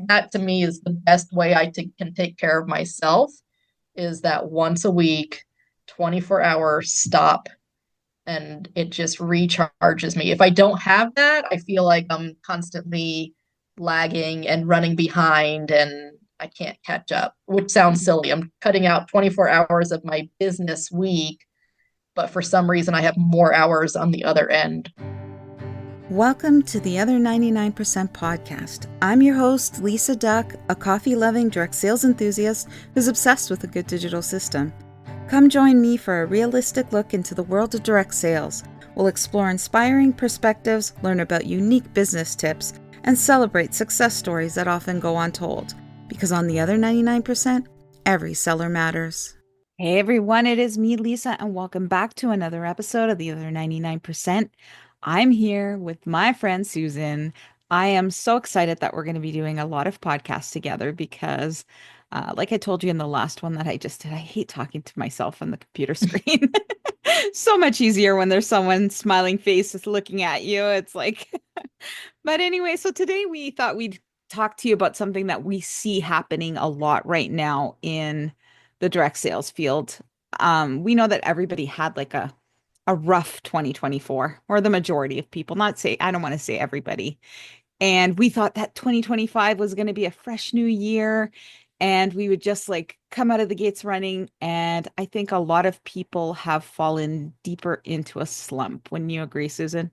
that to me is the best way can take care of myself is that once a week, 24-hour stop, and it just recharges me. If I don't have that, I feel like I'm constantly lagging and running behind and I can't catch up, which sounds silly. I'm cutting out 24 hours of my business week, but for some reason I have more hours on the other end. Welcome to the Other 99% podcast. I'm your host, Lisa Duck, a coffee-loving direct sales enthusiast who's obsessed with a good digital system. Come join me for a realistic look into the world of direct sales. We'll explore inspiring perspectives, learn about unique business tips, and celebrate success stories that often go untold. Because on the other 99%, every seller matters. Hey everyone, it is me, Lisa, and welcome back to another episode of the Other 99%. I'm here with my friend Susan. I am so excited that we're going to be doing a lot of podcasts together because, like I told you in the last one that I just did, I hate talking to myself on the computer screen. So much easier when there's someone smiling face just looking at you. It's like, but anyway, so today we thought we'd talk to you about something that we see happening a lot right now in the direct sales field. We know that everybody had like a rough 2024, or the majority of people, not say, I don't want to say everybody. And we thought that 2025 was going to be a fresh new year and we would just like come out of the gates running. And I think a lot of people have fallen deeper into a slump. Wouldn't you agree, Susan?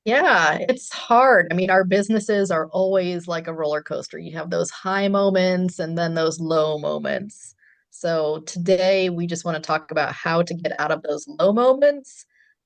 Yeah, it's hard. I mean, our businesses are always like a roller coaster. You have those high moments and then those low moments. So today we just want to talk about how to get out of those low moments.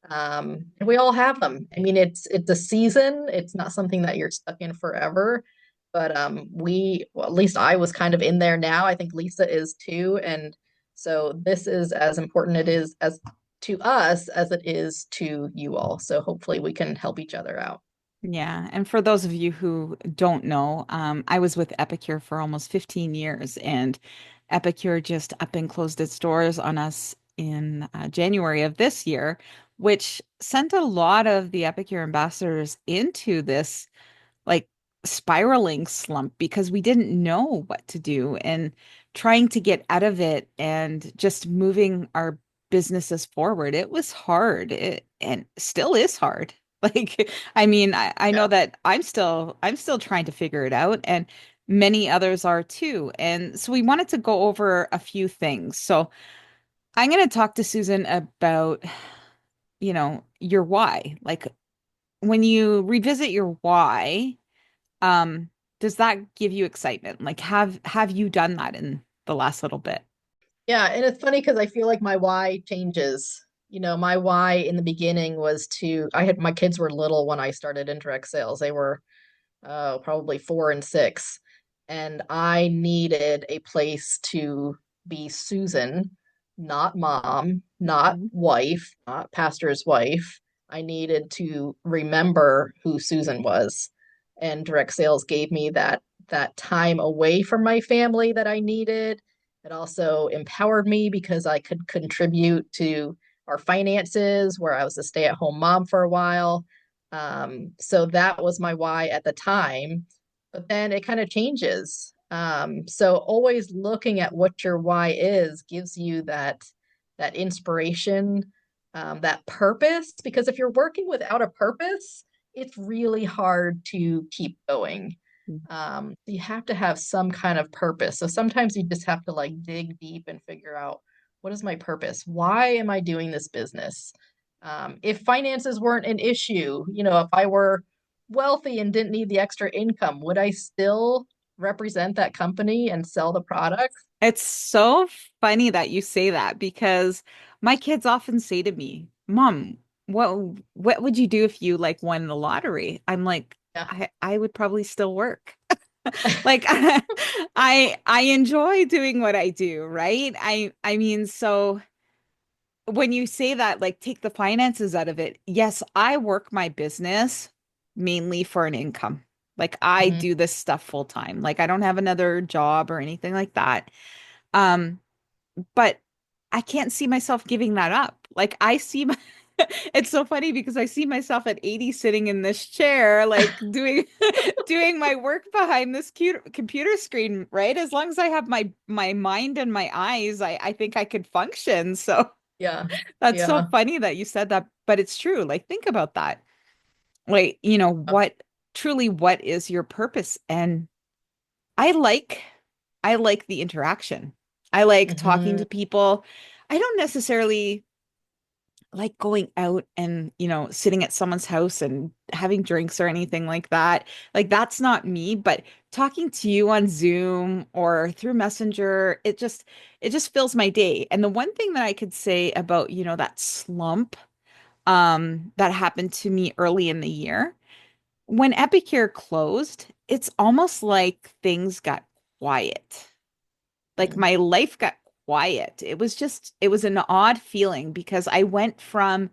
And we all have them. I mean, it's a season. It's not something that you're stuck in forever. But well, at least I was kind of in there now. I think Lisa is too. And so this is as important it is as to us as it is to you all. So hopefully we can help each other out. Yeah. And for those of you who don't know, I was with Epicure for almost 15 years, and Epicure just up and closed its doors on us in January of this year, which sent a lot of the Epicure ambassadors into this like spiraling slump because we didn't know what to do and trying to get out of it and just moving our businesses forward. It was hard. And still is hard. Like, I mean, I know Yeah. that I'm still trying to figure it out, and many others are too. And so we wanted to go over a few things. So I'm going to talk to Susan about, your why. Like when you revisit your why, um, does that give you excitement? Like have you done that in the last little bit? Yeah, and it's funny because I feel like my why changes. My why in the beginning was I had my kids were little when I started in direct sales. They were probably 4 and 6. And I needed a place to be Susan, not mom, not Mhm. wife, not pastor's wife. I needed to remember who Susan was. And direct sales gave me that time away from my family that I needed. It also empowered me because I could contribute to our finances, where I was a stay-at-home mom for a while. So that was my why at the time, but then it kind of changes. So always looking at what your why is gives you that inspiration, that purpose. Because if you're working without a purpose, it's really hard to keep going. You have to have some kind of purpose. So sometimes you just have to like dig deep and figure out, what is my purpose? Why am I doing this business? If finances weren't an issue, if I were wealthy and didn't need the extra income, would I still represent that company and sell the products? It's so funny that you say that because my kids often say to me, "Mom, what what would you do if you like won the lottery?" I'm like, Yeah. I would probably still work. Like I enjoy doing what I do, right? I mean, so when you say that, like take the finances out of it, yes, I work my business mainly for an income. Like I Mhm. do this stuff full time. Like I don't have another job or anything like that. Um, but I can't see myself giving that up. Like I see It's so funny because I see myself at 80 sitting in this chair, like doing doing my work behind this cute computer screen, right? As long as I have my mind and my eyes, I think I could function. So Yeah. that's so Yeah. funny that you said that, but it's true. Like think about that. Like, truly what is your purpose? And I like I like the interaction. I like talking Hmm. to people. I don't necessarily like going out and, sitting at someone's house and having drinks or anything like that. Like that's not me, but talking to you on Zoom or through Messenger, it just fills my day. And the one thing that I could say about, that slump that happened to me early in the year, when Epicure closed, it's almost like things got quiet. Like my life got quiet. It was an odd feeling because I went from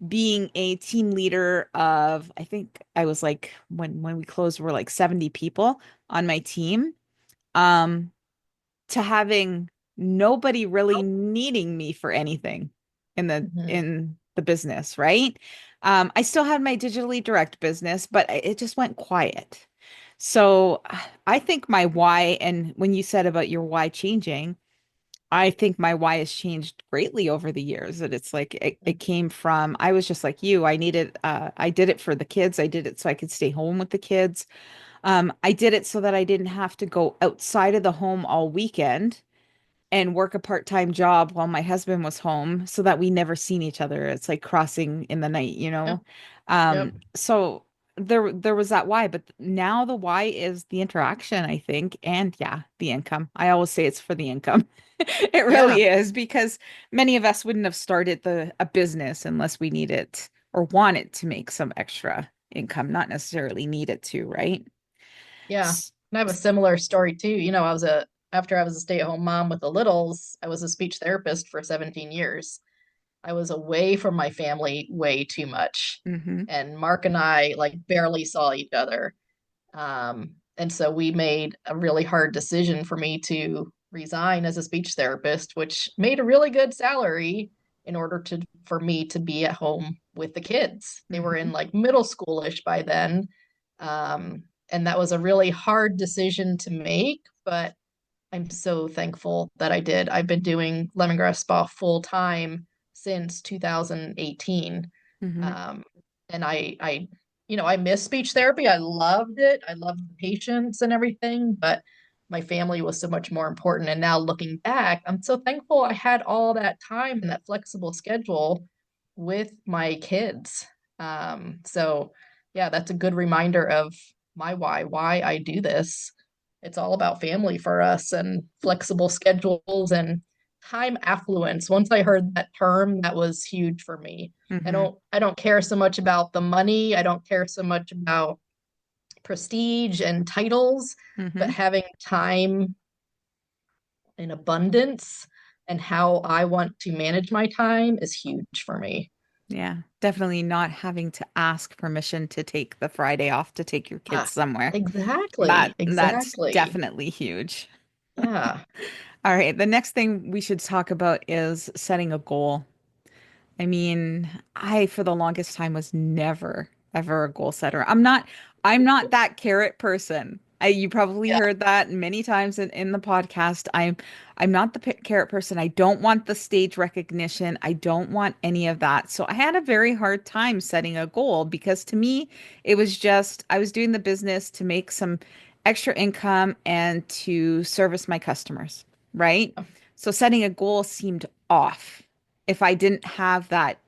being a team leader of, I think I was like, when we closed, we're like 70 people on my team, um, to having nobody really needing me for anything in the Hmm. in the business, right? I still had my digitally direct business, but it just went quiet. So I think my why, and when you said about your why changing, I think my why has changed greatly over the years. That it's like it came from, I was just like you. I did it for the kids. I did it so I could stay home with the kids. I did it so that I didn't have to go outside of the home all weekend and work a part-time job while my husband was home so that we never seen each other. It's like crossing in the night, you Yep. know? Yep. So there was that why, but now the why is the interaction, I think, and yeah, the income. I always say it's for the income. It Yeah. really is because many of us wouldn't have started a business unless we needed or wanted to make some extra income, not necessarily needed to, right? Yeah. S- And I have a similar story too. After I was a stay-at-home mom with the littles, I was a speech therapist for 17 years. I was away from my family way too much. mhm, And Mark and I like barely saw each other. And so we made a really hard decision for me to resign as a speech therapist, which made a really good salary in order to for me to be at home with the kids. They were in mhm, like middle schoolish by then. And that was a really hard decision to make, but I'm so thankful that I did. I've been doing lemongrass spa full time since 2018. mhm. Um, and I miss speech therapy. I loved it. I loved the patients and everything, but my family was so much more important. And now looking back, I'm so thankful I had all that time and that flexible schedule with my kids. So yeah, that's a good reminder of my why I do this. It's all about family for us and flexible schedules and time affluence. Once I heard that term, that was huge for me. Mhm. I don't care so much about the money. I don't care so much about prestige and titles, but Mhm. having time in abundance and how I want to manage my time is huge for me. Yeah, definitely not having to ask permission to take the Friday off to take your kids Ah, somewhere. exactly. That's Exactly. definitely huge. Yeah. All right, the next thing we should talk about is setting a goal. I mean, I for the longest time was never ever a goal setter. I'm not that carrot person. You probably Yeah. heard that many times in the podcast. I'm not the carrot person. I don't want the stage recognition. I don't want any of that. So I had a very hard time setting a goal because to me, it was just I was doing the business to make some extra income and to service my customers, right? So setting a goal seemed off if I didn't have that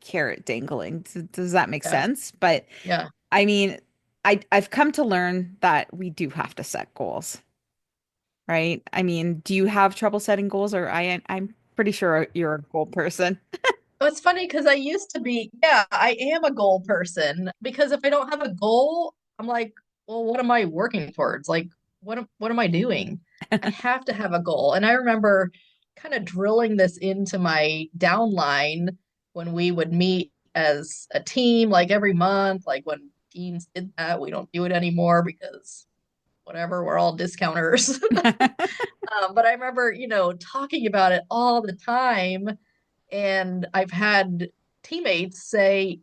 carrot dangling. Does that make Yeah. sense? But Yeah. I mean, I've come to learn that we do have to set goals, right? I mean, do you have trouble setting goals, or I'm pretty sure you're a goal person. Oh, it's funny because I used to be, yeah, I am a goal person because if I don't have a goal, I'm like, well, what am I working towards? Like, what am I doing? I have to have a goal. And I remember kind of drilling this into my downline when we would meet as a team, like every month, like when teams did that, we don't do it anymore because whatever, we're all discounters. But I remember, talking about it all the time and I've had teammates say,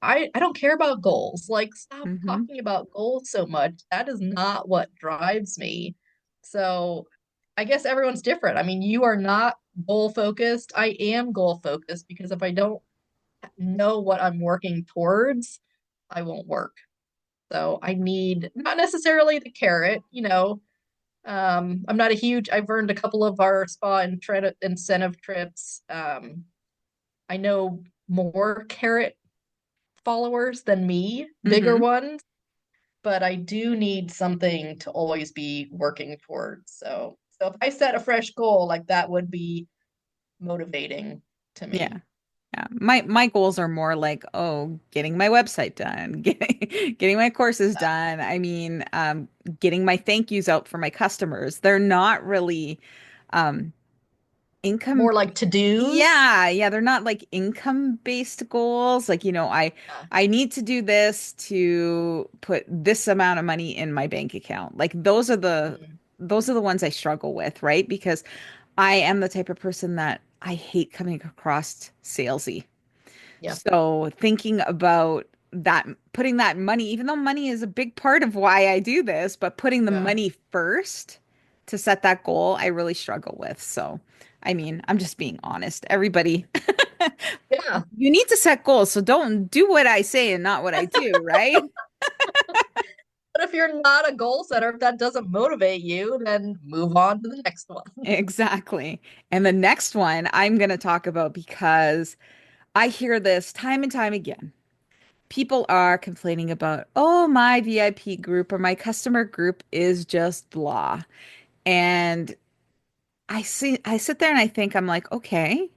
I don't care about goals. Like, stop Mm-hmm. talking about goals so much. That is not what drives me. So I guess everyone's different. I mean, you are not goal focused. I am goal focused because if I don't know what I'm working towards, I won't work. So I need not necessarily the carrot, I'm not a huge, I've earned a couple of our spa and incentive trips. I know more carrot followers than me, bigger Mm-hmm. ones, but I do need something to always be working towards. So if I set a fresh goal, like that would be motivating to Yeah. me. Yeah. My goals are more like, oh, getting my website done, getting my courses Yeah. done. I mean, getting my thank yous out for my customers. They're not really um income. More like to-dos. Yeah, yeah, they're not like income-based goals. Like, Yeah. I need to do this to put this amount of money in my bank account. Like Mhm. those are the ones I struggle with, right? Because I am the type of person that I hate coming across salesy. Yeah. So thinking about that, putting that money, even though money is a big part of why I do this, but putting the Yeah. money first to set that goal, I really struggle with. So, I mean, I'm just being honest. Everybody, Yeah. you need to set goals. So don't do what I say and not what I do, right? But if you're not a goal setter, if that doesn't motivate you, then move on to the next one. Exactly. And the next one I'm going to talk about because I hear this time and time again. People are complaining about, oh, my VIP group or my customer group is just blah. And I sit there and I think, I'm like, okay,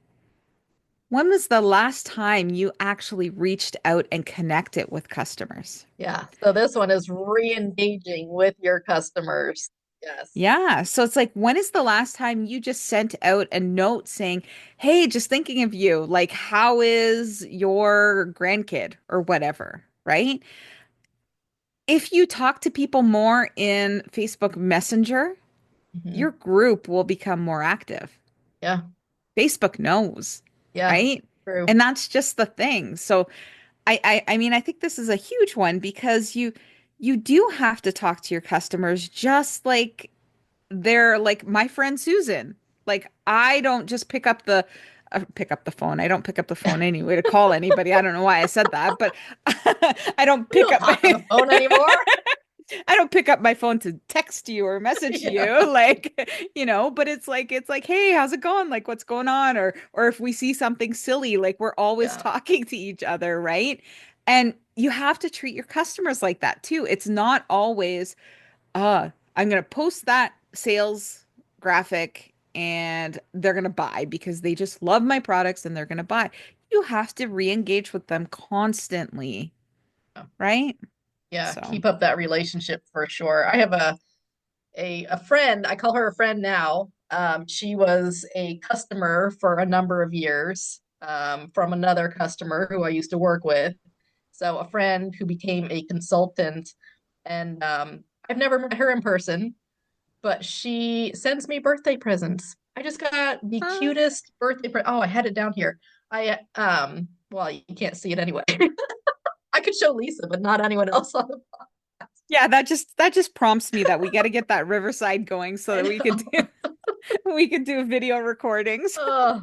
when was the last time you actually reached out and connected with customers? Yeah. So this one is re-engaging with your customers. Yes. Yeah. So it's like, when is the last time you just sent out a note saying, hey, just thinking of you, like, how is your grandkid or whatever, right? If you talk to people more in Facebook Messenger, your Hmm. group will become more active. Yeah. Facebook knows, Yeah. right? True. And that's just the thing. So I mean, I think this is a huge one because you do have to talk to your customers just like they're like my friend Susan. Like I don't just pick up the phone. I don't pick up the phone anyway to call anybody. I don't know why I said that, but I don't We pick don't up talk on the phone anymore. I don't pick up my phone to text you or message Yeah. you like, but it's like, hey, how's it going? Like what's going on? Or if we see something silly, like we're always Yeah. talking to each other, right? And you have to treat your customers like that too. It's not always, I'm gonna post that sales graphic and they're gonna buy because they just love my products and they're gonna buy. You have to re-engage with them constantly, right? Yeah. So, Keep up that relationship for sure. I have a friend, I call her a friend now. She was a customer for a number of years, from another customer who I used to work with. So a friend who became a consultant, and I've never met her in person, but she sends me birthday presents. I just got the uh, cutest birthday present. Oh, I had it down here. Well, you can't see it anyway. I could show Lisa, but not anyone else on the podcast. yeah, that just prompts me that we got to get that Riverside going so I that we could know. do we could do video recordings. Oh,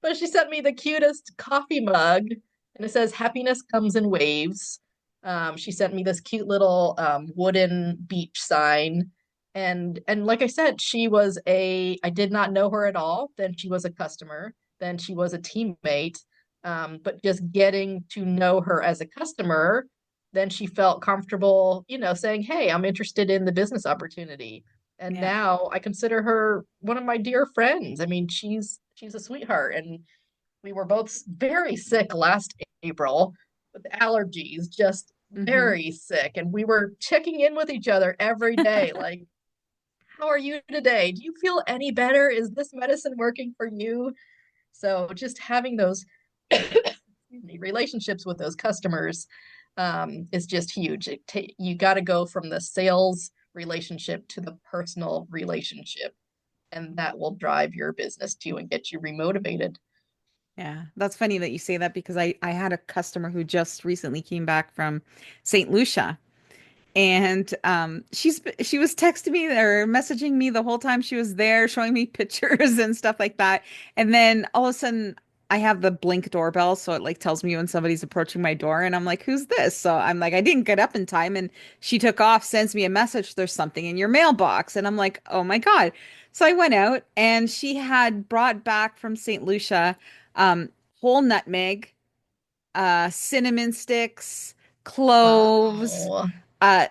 but she sent me the cutest coffee mug, and it says happiness comes in waves. She sent me this cute little wooden beach sign. And like I said, I did not know her at all. Then she was a customer. Then she was a teammate. But just getting to know her as a customer, then she felt comfortable, saying, "Hey, I'm interested in the business opportunity." And Yeah. now I consider her one of my dear friends. I mean, she's a sweetheart, and we were both very sick last April with allergies, just Hmm. very sick, and we were checking in with each other every day, like, how are you today? Do you feel any better? Is this medicine working for you? So just having those relationships with those customers, is just huge. You got to go from the sales relationship to the personal relationship, and that will drive your business too and get you remotivated. Yeah, that's funny that you say that because I had a customer who just recently came back from St. Lucia. And she was texting me or messaging me the whole time she was there, showing me pictures and stuff like that. And then all of a sudden I have the blink doorbell, so it like tells me when somebody's approaching my door, and I'm like, who's this? So I'm like, I didn't get up in time, and she took off, sends me a message, there's something in your mailbox. And I'm like, oh my God. So I went out and she had brought back from St. Lucia um whole nutmeg, cinnamon sticks, cloves. Wow.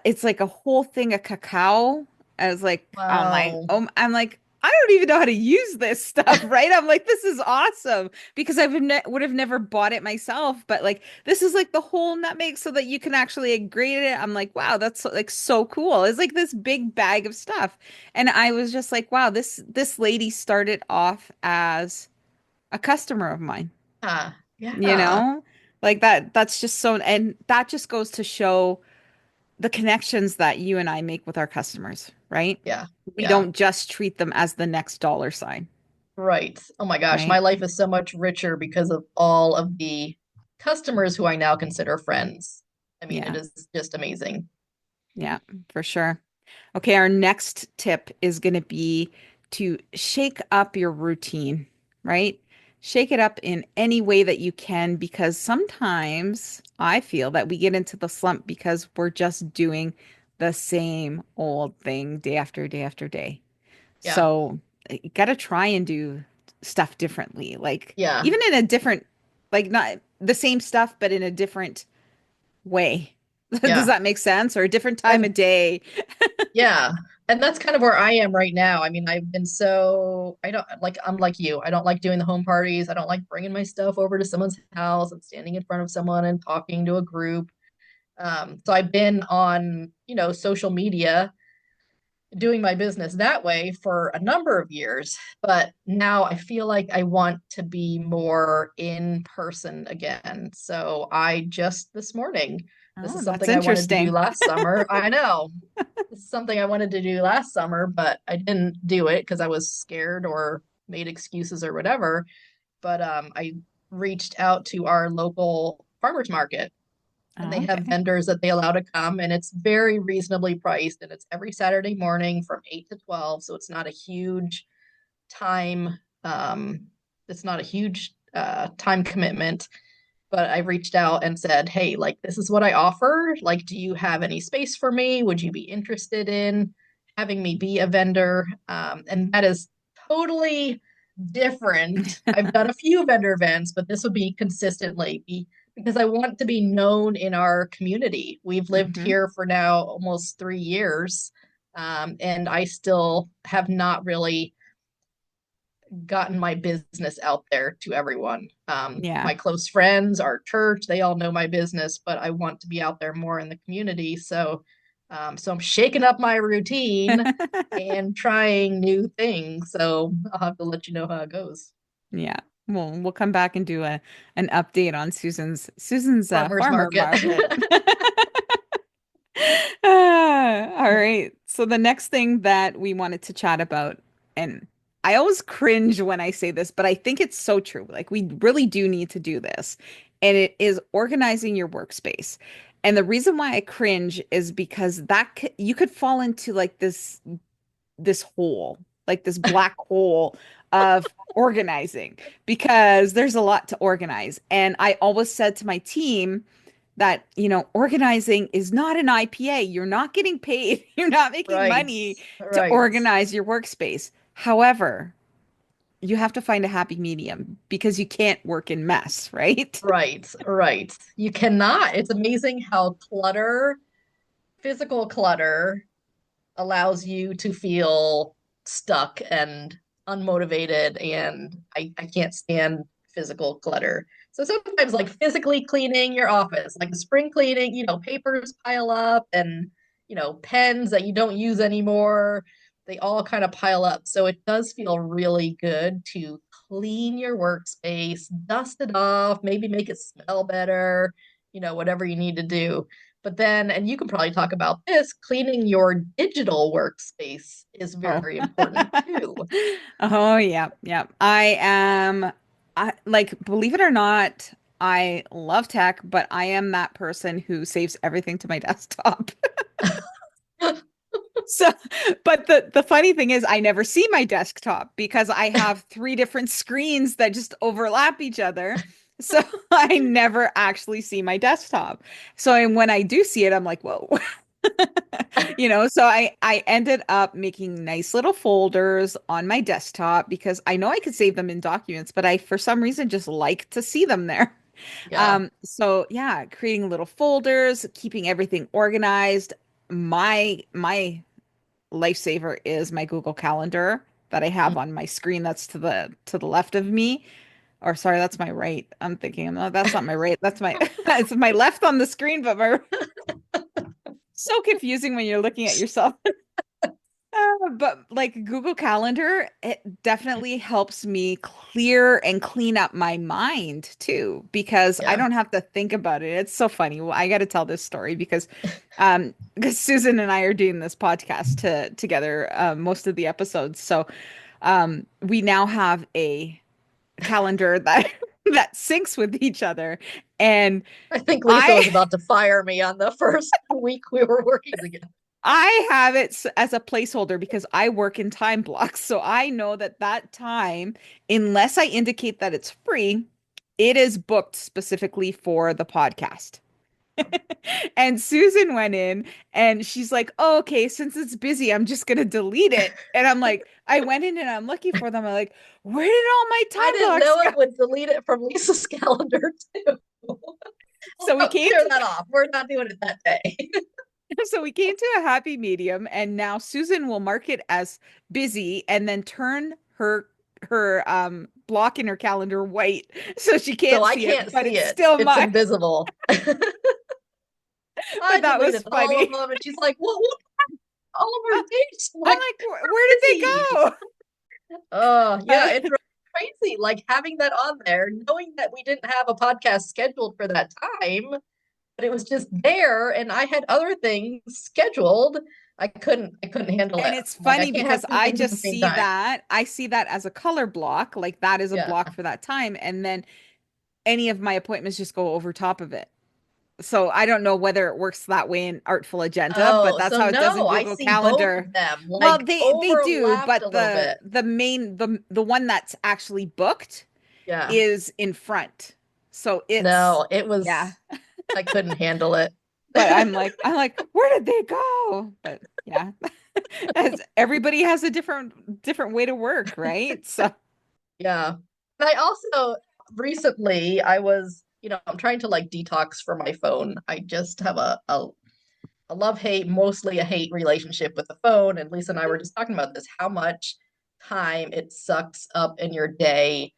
It's like a whole thing of cacao. Wow. I'm like, I don't even know how to use this stuff, right? I'm like, this is awesome because would have never bought it myself, but like, this is like the whole nutmeg so that you can actually grate it. I'm like, wow, that's like so cool. It's like this big bag of stuff, and I was just like, wow, this lady started off as a customer of mine, Yeah. you Yeah. know? Like that's just so, and that just goes to show the connections that you and I make with our customers, right? Yeah. We Yeah. don't just treat them as the next dollar sign, Right. Oh my gosh, my right? life is so much richer because of all of the customers who I now consider friends. I mean, it Yeah. is just amazing. Yeah, for sure. Okay, our next tip is going to be to shake up your routine, right? Shake it up in any way that you can because sometimes I feel that we get into the slump because we're just doing the same old thing day after day after day. Yeah. So you got to try and do stuff differently, like Yeah. even in a different, like not the same stuff, but in a different way. Does Yeah. that make sense? Or a different time of And day? yeah. And that's kind of where I am right now. I mean, I've been so, I don't like, I'm like you. I don't like doing the home parties. I don't like bringing my stuff over to someone's house and standing in front of someone and talking to a group. So I've been on, social media doing my business that way for a number of years, but now I feel like I want to be more in person again. So I just this morning, this Oh, is that's something I wanted to do interesting. last summer. I know this is something I wanted to do last summer, but I didn't do it because I was scared or made excuses or whatever. But I reached out to our local farmers market, and they Oh, have okay. vendors that they allow to come, and it's very reasonably priced, and it's every Saturday morning from 8 to 12, so it's not a huge time it's not a huge time commitment. But I reached out and said, hey, like, this is what I offer, like, do you have any space for me? Would you be interested in having me be a vendor? And that is totally different. I've done a few vendor events, but this would be consistently be because I want to be known in our community. We've lived Hmm. here for now almost 3 years, and I still have not really gotten my business out there to everyone. Yeah. My close friends, our church, they all know my business, but I want to be out there more in the community. So I'm shaking up my routine and trying new things. So I'll have to let you know how it goes. Yeah. We'll come back and do a an update on Susan's Farmers farmer market. market. All right. So the next thing that we wanted to chat about, and I always cringe when I say this, but I think it's so true. Like we really do need to do this. And it is organizing your workspace. And the reason why I cringe is because you could fall into like this hole, like this black hole of organizing because there's a lot to organize. And I always said to my team that, organizing is not an IPA. You're not getting paid. You're not making Right. money to Right. organize your workspace. However, you have to find a happy medium because you can't work in mess, right? Right. Right. You cannot. It's amazing how physical clutter allows you to feel stuck and unmotivated, and I can't stand physical clutter. So sometimes like physically cleaning your office, like spring cleaning, papers pile up, and pens that you don't use anymore, they all kind of pile up. So it does feel really good to clean your workspace, dust it off, maybe make it smell better, whatever you need to do. But then, and you can probably talk about this, cleaning your digital workspace is Oh. very important too. Oh, yeah, yeah. I like, believe it or not, I love tech, but I am that person who saves everything to my desktop. So, but the funny thing is I never see my desktop because I have three different screens that just overlap each other. So I never actually see my desktop. So when I do see it, I'm like, whoa. So I ended up making nice little folders on my desktop because I know I could save them in documents, but I for some reason just like to see them there. Yeah. So yeah, creating little folders, keeping everything organized. My lifesaver is my Google Calendar that I have on my screen that's to the left of me. Or sorry, that's my right. I'm thinking, no, that's not my right. That's my it's my left on the screen, but my so confusing when you're looking at yourself. But like Google Calendar, it definitely helps me clear and clean up my mind too, because I Yeah. don't have to think about it. It's so funny. Well, I got to tell this story because Susan and I are doing this podcast together most of the episodes. So we now have a calendar that that syncs with each other. And I think Lisa was I about to fire me on the first week we were working together. I have it as a placeholder because I work in time blocks. So I know that that time, unless I indicate that it's free, it is booked specifically for the podcast. And Susan went in and she's like, oh, okay, since it's busy, I'm just going to delete it. And I'm like, I went in and I'm looking for them. I'm like, where did all my I time didn't blocks know go? it would delete it from Lisa's calendar too. Well, So we no, came clear to that off. We're not doing it that day. So we came to a happy medium, and now Susan will mark it as busy and then turn her block in her calendar white so she So can't I see it, can't but see it's it. still It's mine. invisible. I But that was deleted all of funny. them, and she's like, "What? All of our I- dates?" I'm I'm like, like, where did "We're they busy." go? Oh, yeah, Uh, it drove me crazy. Like having that on there, knowing that we didn't have a podcast scheduled for that time, but it was just there, and I had other things scheduled. I couldn't handle and it. it's I'm like, I funny can't have because two I things at just the same see time. that I see that as a color block, like that is a Yeah. block for that time, and then any of my appointments just go over top of it. So I don't know whether it works that way in Artful Agenda, but Oh, that's so how it does in no, I Google see both Calendar. of them Well, like they do, overlapped a but little the bit. the main the one that's actually booked Yeah. is in front. So it's No, it yeah. was, I couldn't handle it. But I'm like, where did they go? But yeah. As everybody has a different way to work, right? So Yeah. And I also recently I was, I'm trying to like detox from my phone. I just have a love-hate, mostly a hate relationship with the phone. And Lisa and I were just talking about this, how much time it sucks up in your day,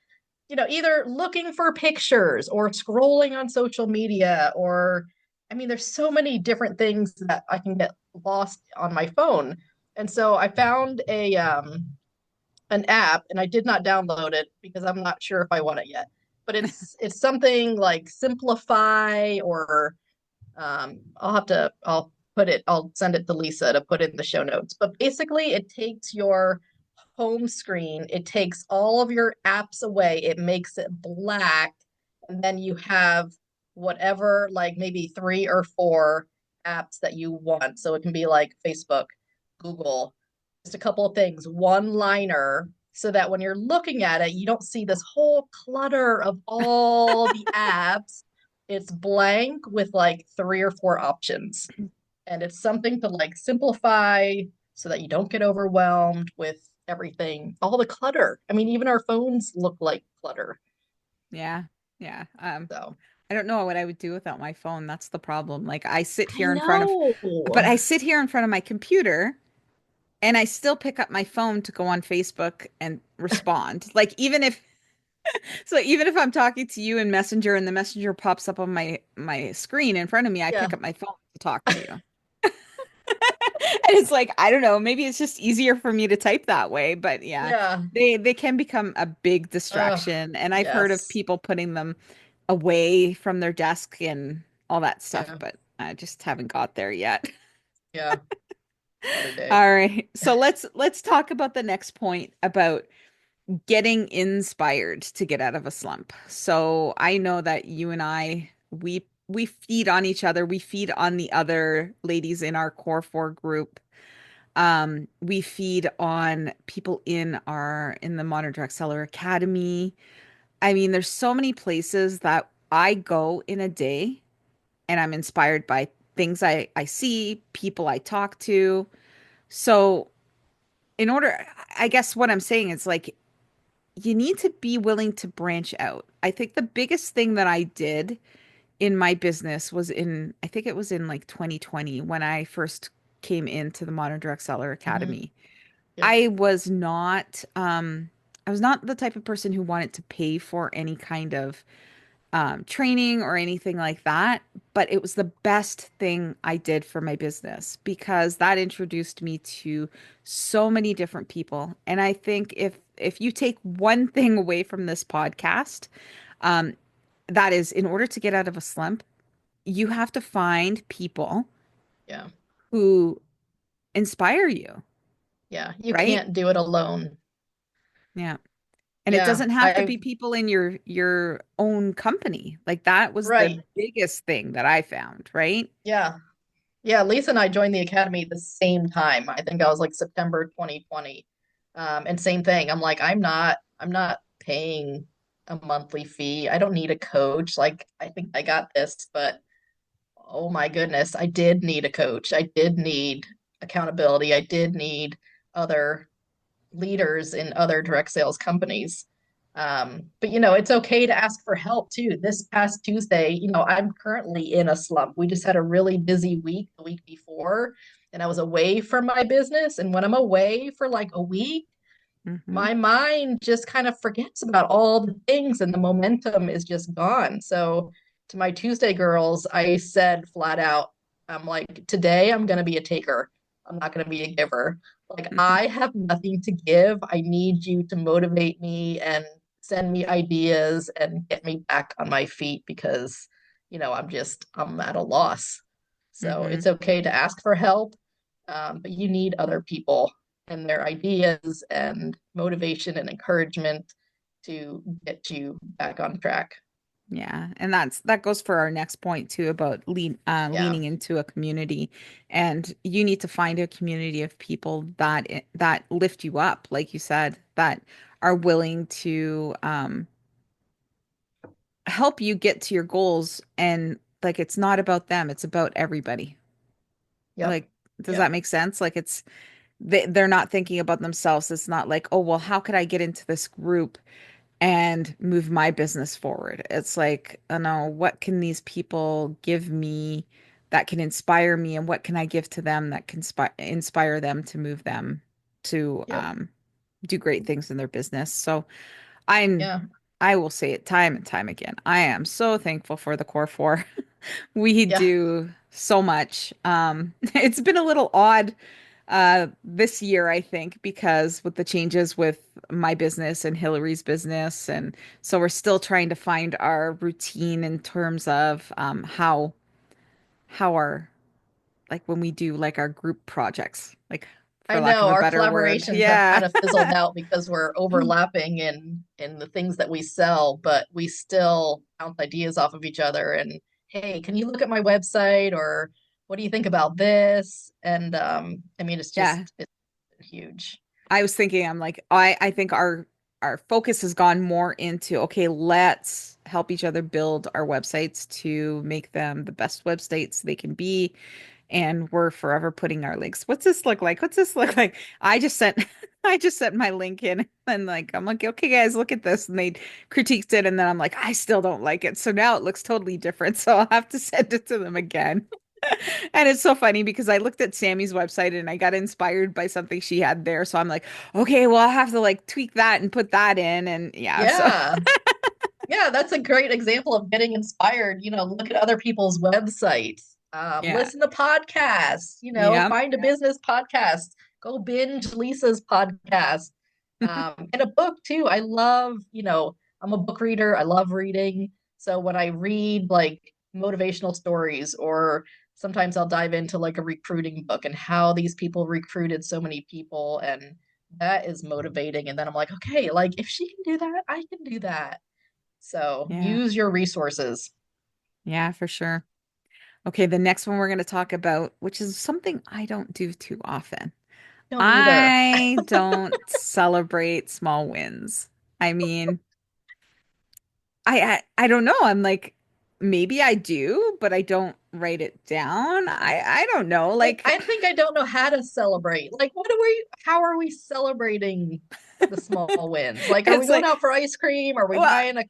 either looking for pictures or scrolling on social media or I mean, there's so many different things that I can get lost on my phone. And so I found an app and I did not download it because I'm not sure if I want it yet. But it's something like Simplify or I'll send it to Lisa to put in the show notes. But basically it takes your home screen, it takes all of your apps away, it makes it black, and then you have whatever, like maybe three or four apps that you want. So it can be like Facebook, Google, just a couple of things, one liner, so that when you're looking at it, you don't see this whole clutter of all the apps. It's blank with like three or four options. And it's something to like simplify so that you don't get overwhelmed with everything, all the clutter. I mean, even our phones look like clutter. yeah. Yeah. So I don't know what I would do without my phone. That's the problem. Like I sit I here in front of, know. but I sit here in front of my computer and I still pick up my phone to go on Facebook and respond. Like even if I'm talking to you in Messenger and the Messenger pops up on my screen in front of me, I Yeah. pick up my phone to talk to you. And it's like, I don't know, maybe it's just easier for me to type that way, but yeah, Yeah. they can become a big Oh, distraction. And I've heard of yes. people putting them away from their desk and all that stuff, Yeah. but I just haven't got there yet. Yeah. Another day. All right. So let's talk about the next point about getting inspired to get out of a slump. So I know that you and I, we feed on each other. We feed on the other ladies in our core four group. We feed on people in the Modern Direct Seller Academy. I mean, there's so many places that I go in a day and I'm inspired by things I see, people I talk to. So in order, I guess what I'm saying is like you need to be willing to branch out. I think the biggest thing that I did in my business was I think it was in like 2020 when I first came into the Modern Direct Seller Hmm. Academy. Yep. I was not, I was not the type of person who wanted to pay for any kind of training or anything like that. But it was the best thing I did for my business because that introduced me to so many different people. And I think if you take one thing away from this podcast, um, that is in order to get out of a slump, you have to find people Yeah. who inspire you, Yeah. You right? can't do it alone. Yeah. And it Yeah. doesn't have to be people in your own company. Like that was the Right. biggest thing that I found, right? Yeah. Yeah, Lisa and I joined the academy at the same time. I think I was like September 2020. And same thing. I'm not paying a monthly fee. I don't need a coach. Like, I think I got this, but oh my goodness, I did need a coach. I did need accountability. I did need other leaders in other direct sales companies. But it's okay to ask for help too. This past Tuesday, I'm currently in a slump. We just had a really busy week the week before, and I was away from my business. And when I'm away for like a week, Hmm. my mind just kind of forgets about all the things and the momentum is just gone. So to my Tuesday girls, I said flat out, I'm like, today I'm going to be a taker. I'm not going to be a giver. Like, I have nothing to give. I need you to motivate me and send me ideas and get me back on my feet because, I'm at a loss. So Hmm. it's okay to ask for help, but you need other people and their ideas and motivation and encouragement to get you back on track. Yeah, and that goes for our next point too about Yeah. leaning into a community, and you need to find a community of people that lift you up, like you said, that are willing to help you get to your goals, and like it's not about them, it's about everybody. Yep. Like, does Yep. that make sense? Like they're not thinking about themselves. It's not like, oh, well, how could I get into this group and move my business forward? It's like, I know, what can these people give me that can inspire me, and what can I give to them that can inspire them to move them to Yep. do great things in their business. So I'm Yeah. I will say it time and time again. I am so thankful for the Core Four. We Yeah. do so much. It's been a little odd this year, I think, because with the changes with my business and Hillary's business, and so we're still trying to find our routine in terms of how our like when we do like our group projects, like I for lack of know a our better word. collaborations have Yeah. kind of fizzled out because we're overlapping in the things that we sell, but we still bounce ideas off of each other and hey, can you look at my website or what do you think about this? And I mean Yeah. it's huge. I was thinking, I'm like, I think our focus has gone more into, okay, let's help each other build our websites to make them the best websites they can be. And we're forever putting our links. What's this look like? What's this look like? I just sent I just sent my link in and like I'm like, okay guys, look at this. And they critiqued it and then I'm like, I still don't like it. So now it looks totally different. So I'll have to send it to them again. And it's so funny because I looked at Sammy's website and I got inspired by something she had there. So I'm like, okay, well, I'll have to like tweak that and put that in. And yeah, so Yeah. Yeah, that's a great example of getting inspired. Look at other people's websites, yeah. listen to podcasts, Yeah. find a business podcast, go binge Lisa's podcast, and a book too. I love, I'm a book reader. I love reading. So when I read like motivational stories, or sometimes I'll dive into like a recruiting book and how these people recruited so many people and that is motivating. And then I'm like, okay, like if she can do that, I can do that. So Yeah. use your resources. Yeah, for sure. Okay, the next one we're going to talk about, which is something I don't do too often. Don't either. I don't celebrate small wins. I mean, I don't know. I'm like, maybe I do, but I don't write it down. I don't know. Like Like I think I don't know how to celebrate. Like what are we how are we celebrating the small wins? Like are we it's going like, out for ice cream? Are we well, buying a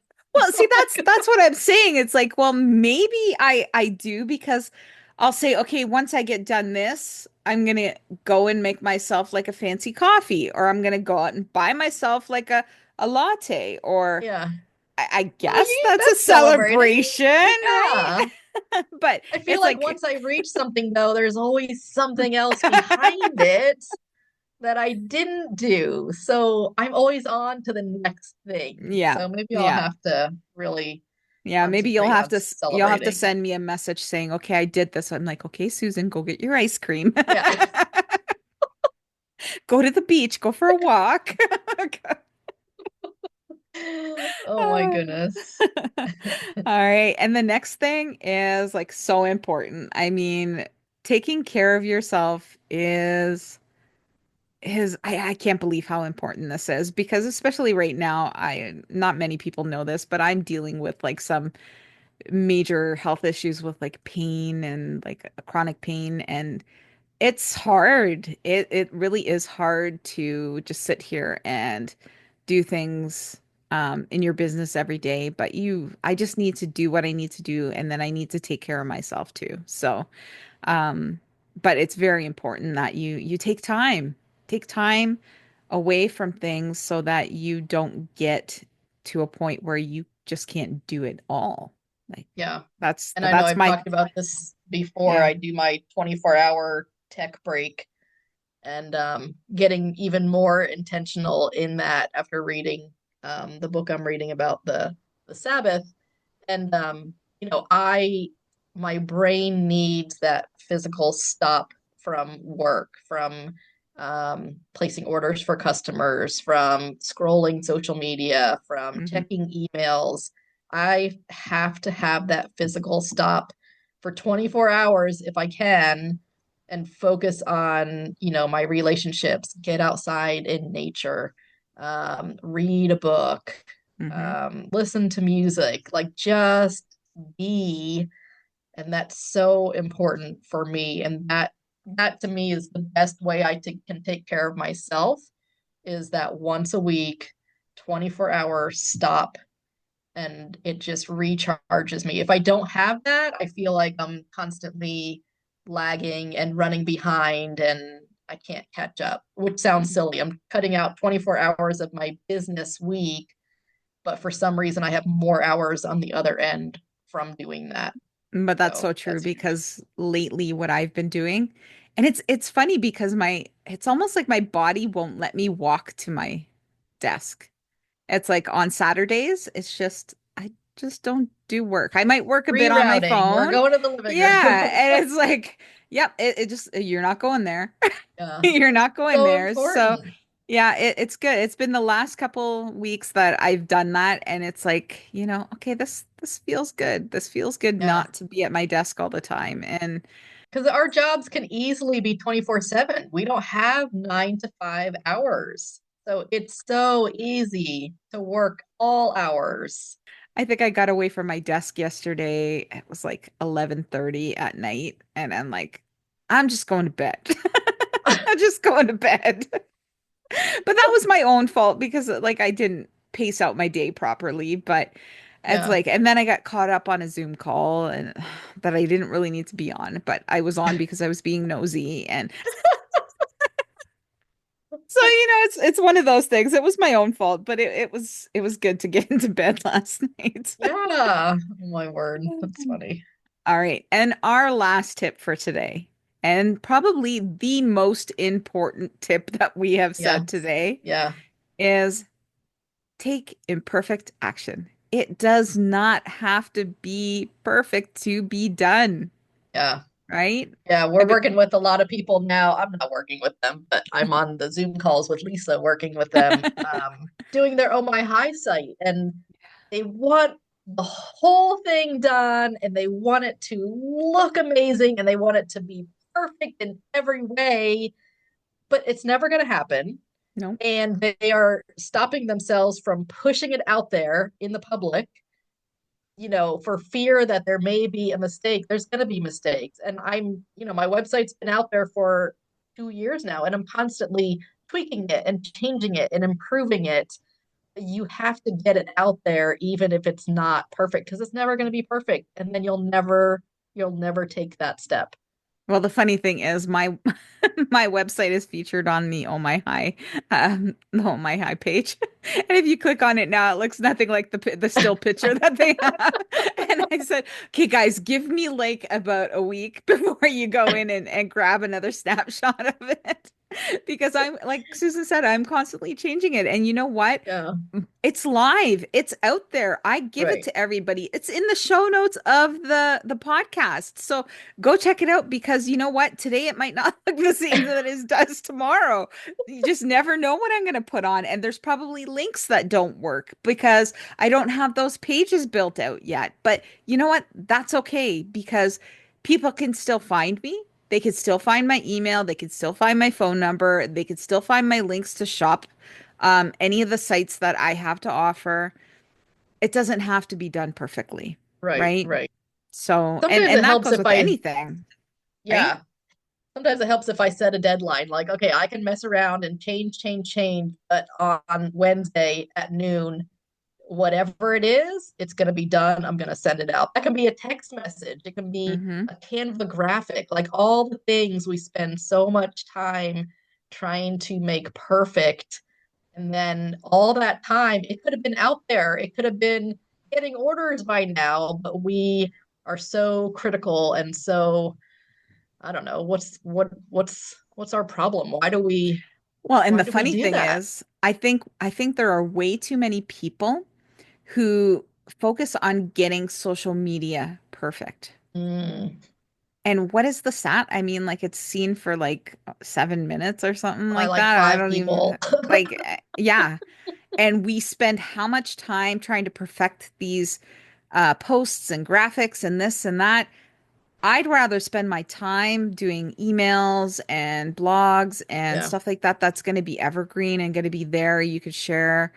see, like that's what I'm saying. It's like, well, maybe I do because I'll say, okay, once I get done this, I'm gonna go and make myself like a fancy coffee, or I'm gonna go out and buy myself like a latte, or yeah. I Well, guess that's a that's celebrating. celebration, right? Yeah. But I feel it's like like, once I reach something though, there's always something else behind it that I didn't do. So I'm always on to the next thing. yeah, So maybe I'll yeah. have to really Yeah, maybe concentrate on you'll have to celebrating. send me a message saying, "Okay, I did this." I'm like, "Okay, Susan, go get your ice cream. Yeah. Go to the beach, go for a walk." Oh my goodness. All right. And the next thing is like so important. I mean, taking care of yourself is I can't believe how important this is because especially right now, I not many people know this, but I'm dealing with like some major health issues with like pain and like a chronic pain and it's hard. It really is hard to just sit here and do things in your business every day, but I just need to do what I need to do, and then I need to take care of myself too. So, um, but it's very important that you take time away from things so that you don't get to a point where you just can't do it all. Like Yeah. And I know that's I've my talked about this before. yeah. I do my 24-hour tech break and getting even more intentional in that after reading the book I'm reading about the Sabbath. And I my brain needs that physical stop from work, from placing orders for customers, from scrolling social media, from Hmm. checking emails. I have to have that physical stop for 24 hours if I can and focus on, my relationships, get outside in nature, read a book, Hmm. listen to music, like just be. And that's so important for me. And that to me is the best way can take care of myself is that once a week, 24-hour stop and it just recharges me. If I don't have that, I feel like I'm constantly lagging and running behind and I can't catch up, which sounds silly. I'm cutting out 24 hours of my business week, but for some reason I have more hours on the other end from doing that. But that's So so true that's huge. because lately what I've been doing, and it's funny because it's almost like my body won't let me walk to my desk. It's like on Saturdays, it's just I just don't do work. I might work a bit on my Rerouting. We're phone. going to the living room. Yeah, and it's like, yep, it just you're not going there. Yeah. You're not going So there. So, important. yeah, it's good. It's been the last couple weeks that I've done that, and it's like, okay, this feels good. This feels good Yeah. not to be at my desk all the time. And Because our jobs can easily be 24/7. We don't have 9 to 5 hours. So it's so easy to work all hours. I think I got away from my desk yesterday. It was like 11:30 at night, and I'm like, I'm just going to bed. I'm just going to bed. But that was my own fault because like I didn't pace out my day properly, but it's Yeah. like and then I got caught up on a Zoom call and that I didn't really need to be on, but I was on because I was being nosy and so it's one of those things. It was my own fault, but it was good to get into bed last night. Yeah. Oh my word. That's funny. All right. And our last tip for today, and probably the most important tip that we have Yeah. said today, Yeah. is take imperfect action. It does not have to be perfect to be done, Yeah. right? Yeah, we're Have you- working with a lot of people now. I'm not working with them, but I'm on the Zoom calls with Lisa, working with them, doing their Oh My High site. And they want the whole thing done and they want it to look amazing and they want it to be perfect in every way, but it's never going to happen. no. And they are stopping themselves from pushing it out there in the public, for fear that there may be a mistake. There's going to be mistakes. And my website's been out there for 2 years now, and I'm constantly tweaking it and changing it and improving it. You have to get it out there, even if it's not perfect, because it's never going to be perfect. And then you'll never take that step. Well, the funny thing is my my website is featured on the Oh My High page. And if you click on it now, it looks nothing like the still picture that they have. And I said, "Okay, guys, give me like about a week before you go in and grab another snapshot of it." Because I'm like Susan said, I'm constantly changing it. And you know what? Yeah, It's live. It's out there. I give it right. to everybody. It's in the show notes of the podcast. So go check it out because you know what? Today it might not look the same that it does tomorrow. You just never know what I'm going to put on. And there's probably links that don't work because I don't have those pages built out yet. But you know what? That's okay because people can still find me. They could still find my email. They could still find my phone number. They could still find my links to shop any of the sites that I have to offer. It doesn't have to be done perfectly, Right, right? right. So, Sometimes and it that helps goes if with I, anything, right? yeah, sometimes it helps if I set a deadline. Like, okay, I can mess around and change, but on Wednesday at noon, whatever it is, it's going to be done. I'm going to send it out. That can be a text message. It can be Mm-hmm. a Canva graphic, like all the things we spend so much time trying to make perfect. And then all that time, it could have been out there. It could have been getting orders by now, but we are so critical and so, I don't know, what's our problem? Well, and Why the do we funny do thing that? is, I think there are way too many people who focus on getting social media perfect. Mm, And what is the stat? I mean, like it's seen for like 7 minutes or something by like like that. I five don't people. even like, yeah. And we spend how much time trying to perfect these posts and graphics and this and that. I'd rather spend my time doing emails and blogs and Yeah. stuff like that. That's going to be evergreen and going to be there. You could share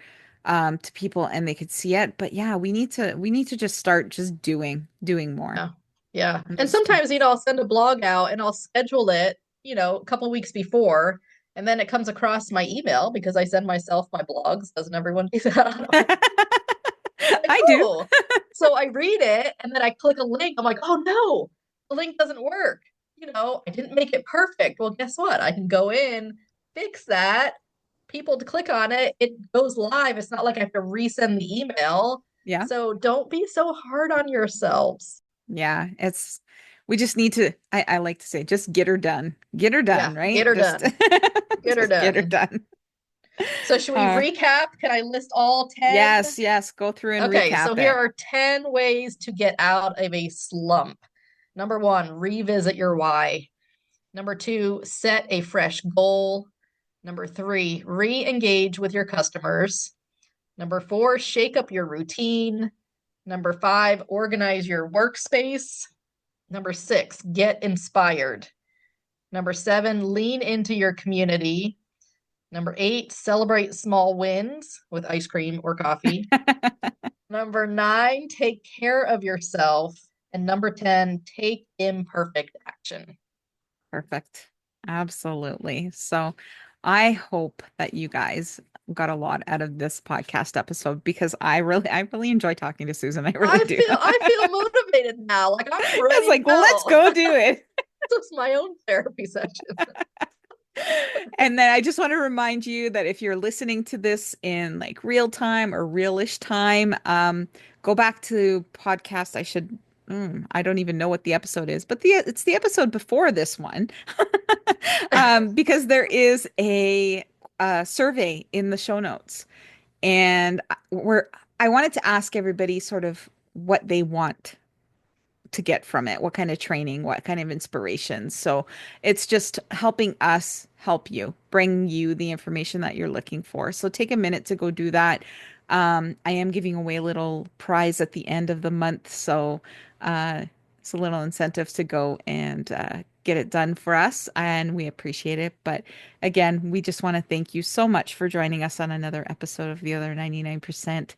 to people and they could see it. But yeah, we need to just start just doing more. Yeah. Yeah. And And just sometimes, I'll send a blog out and I'll schedule it, a couple weeks before, and then it comes across my email because I send myself my blogs. Doesn't everyone do that? Like, I do. oh. So I read it and then I click a link. I'm like, oh no, the link doesn't work. I didn't make it perfect. Well, guess what? I can go in, fix that. People to click on it, it goes live. It's not like I have to resend the email. Yeah. So don't be so hard on yourselves. Yeah. We just need to, I like to say, just get her done. Get her Yeah, done, get right? her Just, done. Get her just get her done. done. So should we Uh, recap? Can I list all 10? yes, yes. Go through and Okay, so recap here it. are 10 ways to get out of a slump. Number one, revisit your why. Number two, set a fresh goal. Number three, re engage with your customers. Number four, shake up your routine. Number five, organize your workspace. Number six, get inspired. Number seven, lean into your community. Number eight, celebrate small wins with ice cream or coffee. Number nine, take care of yourself. And number 10, take imperfect action. Perfect. Absolutely. So I hope that you guys got a lot out of this podcast episode because I really enjoy talking to Susan. I really do. I feel motivated now. Like I'm I was ready to like, let's go. go do it. It's my own therapy session. And then I just want to remind you that if you're listening to this in like real time or realish time, go back to podcast. I don't even know what the episode is, but it's the episode before this one, because there is a survey in the show notes, and I wanted to ask everybody sort of what they want to get from it, what kind of training, what kind of inspiration. So it's just helping us help you, bring you the information that you're looking for. So take a minute to go do that. I am giving away a little prize at the end of the month. So it's a little incentive to go and get it done for us. And we appreciate it. But again, we just want to thank you so much for joining us on another episode of The Other 99%.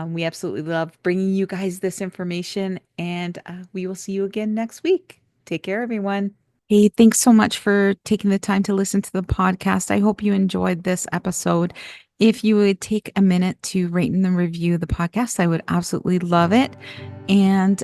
We absolutely love bringing you guys this information, and we will see you again next week. Take care, everyone. Hey, thanks so much for taking the time to listen to the podcast. I hope you enjoyed this episode. If you would take a minute to rate and review the podcast, I would absolutely love it. And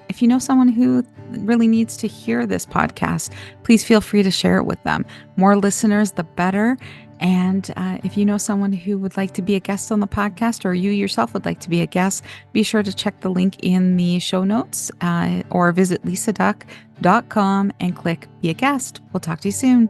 if you know someone who really needs to hear this podcast, please feel free to share it with them. More listeners, the better. And if you know someone who would like to be a guest on the podcast, or you yourself would like to be a guest, be sure to check the link in the show notes or visit lisaduck.com and click Be a Guest. We'll talk to you soon.